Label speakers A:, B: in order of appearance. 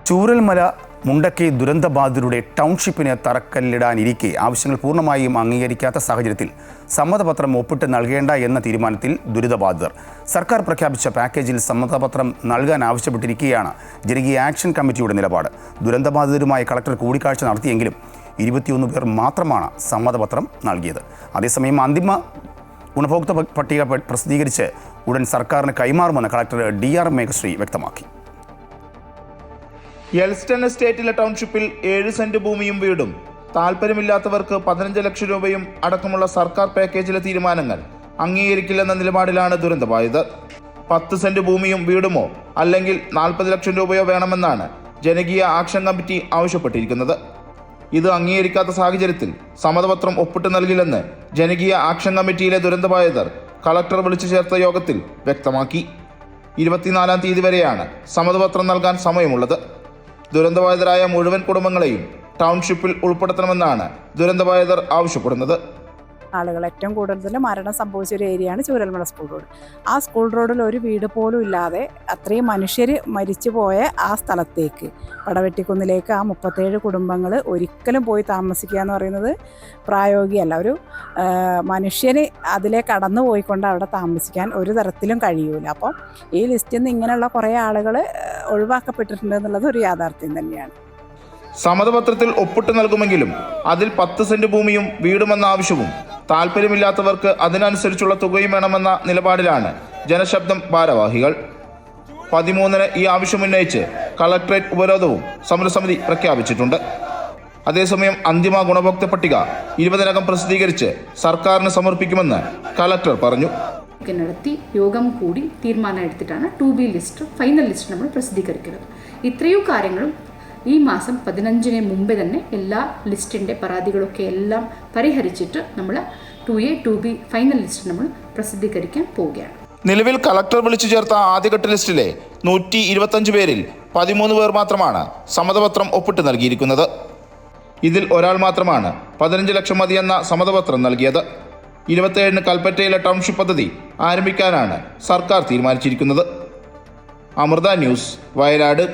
A: ചൂരൽമല മുണ്ടക്കൈ ദുരന്തബാധിതരുടെ ടൗൺഷിപ്പിന് തറക്കല്ലിടാനിരിക്കെ ആവശ്യങ്ങൾ പൂർണ്ണമായും അംഗീകരിക്കാത്ത സാഹചര്യത്തിൽ സമ്മതപത്രം ഒപ്പിട്ട് നൽകേണ്ട എന്ന തീരുമാനത്തിൽ ദുരിതബാധിതർ. സർക്കാർ പ്രഖ്യാപിച്ച പാക്കേജിൽ സമ്മതപത്രം നൽകാൻ ആവശ്യപ്പെട്ടിരിക്കുകയാണ് ജനകീയ ആക്ഷൻ കമ്മിറ്റിയുടെ നിലപാട്. ദുരന്തബാധിതരുമായി കളക്ടർ കൂടിക്കാഴ്ച നടത്തിയെങ്കിലും 21 പേർ മാത്രമാണ് സമ്മതപത്രം നൽകിയത്. അതേസമയം അന്തിമ ഗുണഭോക്തൃ പട്ടിക പ്രസിദ്ധീകരിച്ച് ഉടൻ സർക്കാരിന് കൈമാറുമെന്ന് കളക്ടർ DR മേഘശ്രീ വ്യക്തമാക്കി.
B: എൽസ്റ്റൺ എസ്റ്റേറ്റിലെ ടൗൺഷിപ്പിൽ 7 സെന്റ് ഭൂമിയും വീടും താല്പര്യമില്ലാത്തവർക്ക് 15 ലക്ഷം രൂപയും അടക്കമുള്ള സർക്കാർ പാക്കേജിലെ തീരുമാനങ്ങൾ അംഗീകരിക്കില്ലെന്ന നിലപാടിലാണ് ദുരന്തബാധിതർ. 10 സെന്റ് ഭൂമിയും വീടുമോ അല്ലെങ്കിൽ 40 ലക്ഷം രൂപയോ വേണമെന്നാണ് ജനകീയ ആക്ഷൻ കമ്മിറ്റി ആവശ്യപ്പെട്ടിരിക്കുന്നത്. ഇത് അംഗീകരിക്കാത്ത സാഹചര്യത്തിൽ സമ്മതപത്രം ഒപ്പിട്ട് നൽകില്ലെന്ന് ജനകീയ ആക്ഷൻ കമ്മിറ്റിയിലെ ദുരന്തബാധിതർ കളക്ടർ വിളിച്ചു ചേർത്ത യോഗത്തിൽ വ്യക്തമാക്കി. 24-ാം തീയതി വരെയാണ് സമ്മതപത്രം നൽകാൻ സമയമുള്ളത്. ദുരന്തബാധിതരായ മുഴുവൻ കുടുംബങ്ങളെയും ടൗൺഷിപ്പിൽ ഉൾപ്പെടുത്തണമെന്നാണ് ദുരന്തബാധിതർ ആവശ്യപ്പെടുന്നത്.
C: ആളുകൾ ഏറ്റവും കൂടുതൽ മരണം സംഭവിച്ച ഒരു ഏരിയയാണ് ചൂരൽമല സ്കൂൾ റോഡ്. ആ സ്കൂൾ റോഡിൽ ഒരു വീട് പോലും ഇല്ലാതെ അത്രയും മനുഷ്യർ മരിച്ചു പോയ ആ സ്ഥലത്തേക്ക് പടവെട്ടിക്കുന്നിലേക്ക് ആ 37 കുടുംബങ്ങൾ ഒരിക്കലും പോയി താമസിക്കുക എന്ന് പറയുന്നത് പ്രായോഗികമല്ല. ഒരു മനുഷ്യന് അതിലെ കടന്നു പോയിക്കൊണ്ട് അവിടെ താമസിക്കാൻ ഒരു തരത്തിലും കഴിയൂല. അപ്പോൾ ഈ ലിസ്റ്റിൽ നിന്ന് ഇങ്ങനെയുള്ള കുറേ ആളുകൾ ഒഴിവാക്കപ്പെട്ടിട്ടുണ്ട് എന്നുള്ളത് ഒരു യാഥാർത്ഥ്യം തന്നെയാണ്.
B: സമ്മതപത്രത്തിൽ ഒപ്പിട്ട് നൽകുമെങ്കിലും അതിൽ 10 സെന്റ് ഭൂമിയും വീടുമെന്ന ആവശ്യവും താല്പര്യമില്ലാത്തവർക്ക് അതിനനുസരിച്ചുള്ള തുകയും വേണമെന്ന നിലപാടിലാണ് ജനശബ്ദം ഭാരവാഹികൾ. 13-ന് ഈ ആവശ്യമുന്നയിച്ച് കളക്ടറേറ്റ് ഉപരോധവും സമരസമിതി പ്രഖ്യാപിച്ചിട്ടുണ്ട്. അതേസമയം അന്തിമ ഗുണഭോക്തൃ പട്ടിക 20-നകം പ്രസിദ്ധീകരിച്ച് സർക്കാരിന് സമർപ്പിക്കുമെന്ന് കളക്ടർ പറഞ്ഞു.
D: നടത്തി യോഗം കൂടി തീരുമാനം എടുത്തിട്ടാണ് 2B ലിസ്റ്റ് ഫൈനൽ ലിസ്റ്റ് നമ്മൾ പ്രസിദ്ധീകരിക്കുന്നത്. ഇത്രയും കാര്യങ്ങളും ഈ മാസം 15-ന് മുമ്പേ തന്നെ എല്ലാ ലിസ്റ്റിൻ്റെ പരാതികളൊക്കെ എല്ലാം പരിഹരിച്ചിട്ട് നമ്മൾ 2A 2B ഫൈനൽ ലിസ്റ്റ് നമ്മൾ പ്രസിദ്ധീകരിക്കാൻ പോവുകയാണ്.
B: നിലവിൽ കളക്ടർ വിളിച്ചു ചേർത്ത ആദ്യഘട്ട ലിസ്റ്റിലെ 125 പേരിൽ 13 പേർ മാത്രമാണ് സമ്മതപത്രം ഒപ്പിട്ട് നൽകിയിരിക്കുന്നത്. ഇതിൽ ഒരാൾ മാത്രമാണ് 15 ലക്ഷം മതിയെന്ന സമ്മതപത്രം നൽകിയത്. 27-ന് കൽപ്പറ്റയിലെ ടൗൺഷിപ്പ് പദ്ധതി ആരംഭിക്കാനാണ് സർക്കാർ തീരുമാനിച്ചിരിക്കുന്നത്. അമൃത ന്യൂസ്, വയനാട്.